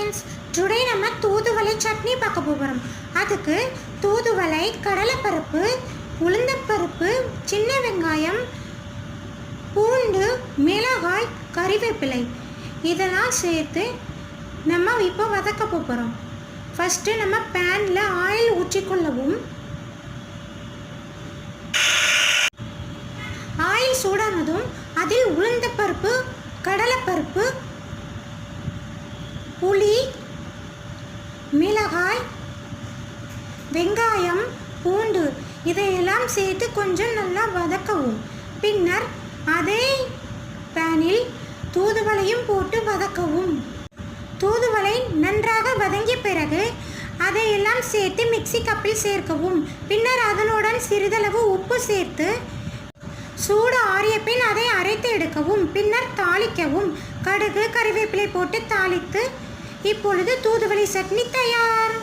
Friends, today நம்ம தூதுவளை சட்னி பார்க்க போகிறோம். அதுக்கு தூதுவளை, கடலைப்பருப்பு, உளுந்தப்பருப்பு, சின்ன வெங்காயம், பூண்டு, மிளகாய், கறிவேப்பிலை இதெல்லாம் சேர்த்து நம்ம இப்போ வதக்க போகிறோம். ஃபஸ்ட்டு நம்ம பேனில் ஆயில் ஊற்றிக்கொள்ளவும். ஆயில் சூடானதும் அதில் உளுந்தப்பருப்பு, கடலைப்பருப்பு, புளி, மிளகாய், வெங்காயம், பூண்டு இதையெல்லாம் சேர்த்து கொஞ்சம் நல்லா வதக்கவும். பின்னர் அதே பேனில் தூதுவளையும் போட்டு வதக்கவும். தூதுவளை நன்றாக வதங்கிய பிறகு அதையெல்லாம் சேர்த்து மிக்ஸி கப்பில் சேர்க்கவும். பின்னர் அதனுடன் சிறிதளவு உப்பு சேர்த்து சூடு ஆறிய பின் அதை அரைத்து எடுக்கவும். பின்னர் தாளிக்கவும். கடுகு, கறிவேப்பிலை போட்டு தாளித்து இப்பொழுது தூதுவளை சட்னி தயார்.